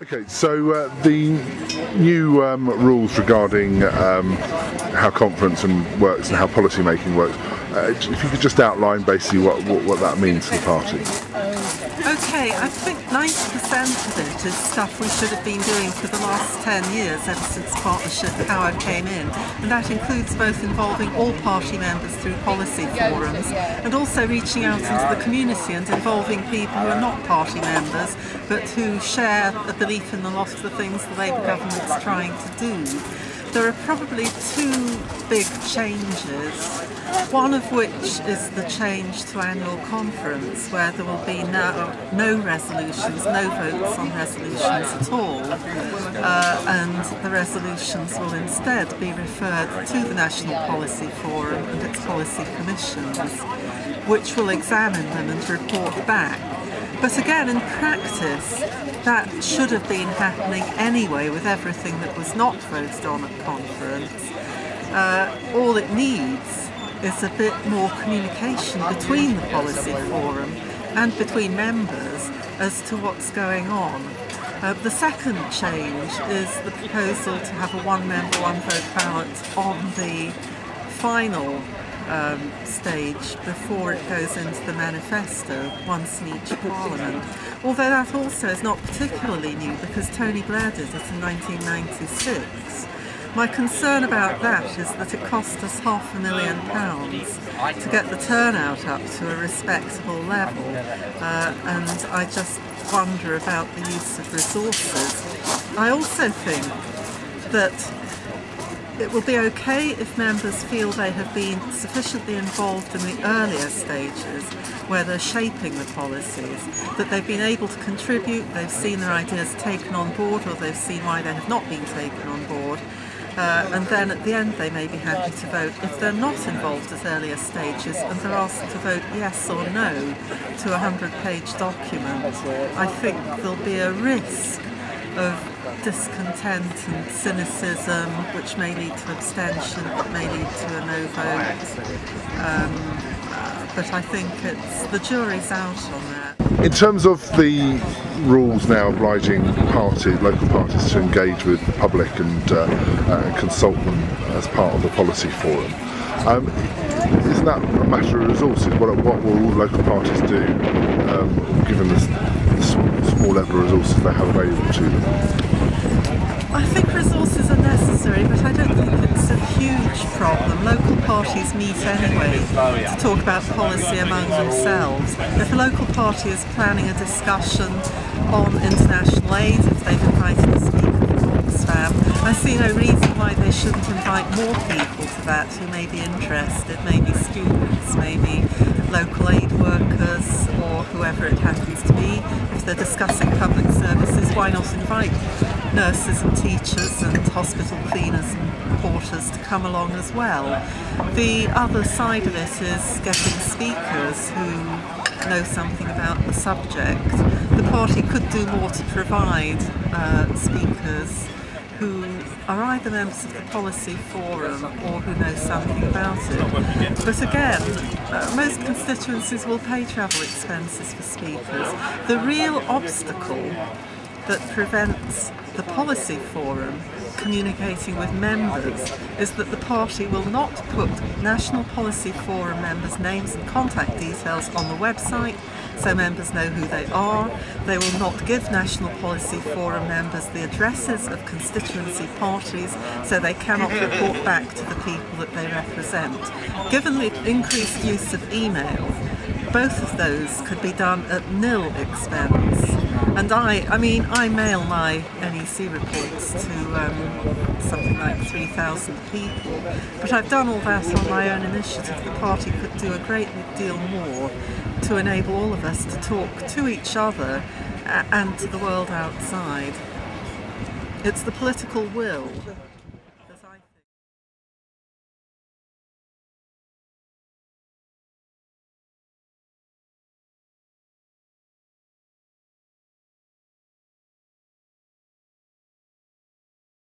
Okay, so the new rules regarding how conference works and how policy making works, if you could just outline basically what that means to the party. Okay, I think 90% of it is stuff we should have been doing for the last 10 years, ever since Partnership Power came in, and that includes both involving all party members through policy forums and also reaching out into the community and involving people who are not party members but who share a belief in a lot of the things the Labour government's trying to do. There are probably two big changes, one of which is the change to annual conference, where there will be no resolutions, no votes on resolutions at all, and the resolutions will instead be referred to the National Policy Forum and its policy commissions, which will examine them and report back. But again, in practice, that should have been happening anyway with everything that was not voted on at conference. All it needs is a bit more communication between the policy forum and between members as to what's going on. The second change is the proposal to have a one-member, one-vote ballot on the final stage before it goes into the manifesto, once in each parliament. Although that also is not particularly new because Tony Blair did it in 1996. My concern about that is that it cost us £500,000 to get the turnout up to a respectable level, and I just wonder about the use of resources. I also think that it will be okay if members feel they have been sufficiently involved in the earlier stages where they're shaping the policies, that they've been able to contribute, they've seen their ideas taken on board, or they've seen why they have not been taken on board, and then at the end they may be happy to vote. If they're not involved at earlier stages and they're asked to vote yes or no to a 100-page document, I think there'll be a risk of discontent and cynicism, which may lead to abstention, but may lead to a no vote. But I think the jury's out on that. In terms of the rules now obliging local parties to engage with the public and consult them as part of the policy forum, isn't that a matter of resources? What will local parties do, given the small level of resources they have available to them? I think resources are necessary, but I don't think it's a huge problem. Local parties meet anyway to talk about policy among themselves. If a local party is planning a discussion on international aid, if they've invited a speaker from Oxfam, I see no reason why they shouldn't invite more people to that who may be interested, maybe students, maybe local aid workers, or whoever it happens to be. If they're discussing public services, why not invite nurses and teachers and hospital cleaners and porters to come along as well. The other side of it is getting speakers who know something about the subject. The party could do more to provide speakers who are either members of the policy forum or who know something about it. But again, most constituencies will pay travel expenses for speakers. The real obstacle that prevents the policy forum communicating with members is that the party will not put National Policy Forum members' names and contact details on the website so members know who they are. They will not give National Policy Forum members the addresses of constituency parties so they cannot report back to the people that they represent. Given the increased use of email, both of those could be done at nil expense. And I mail my NEC reports to something like 3,000 people, but I've done all that on my own initiative. The party could do a great deal more to enable all of us to talk to each other and to the world outside. It's the political will.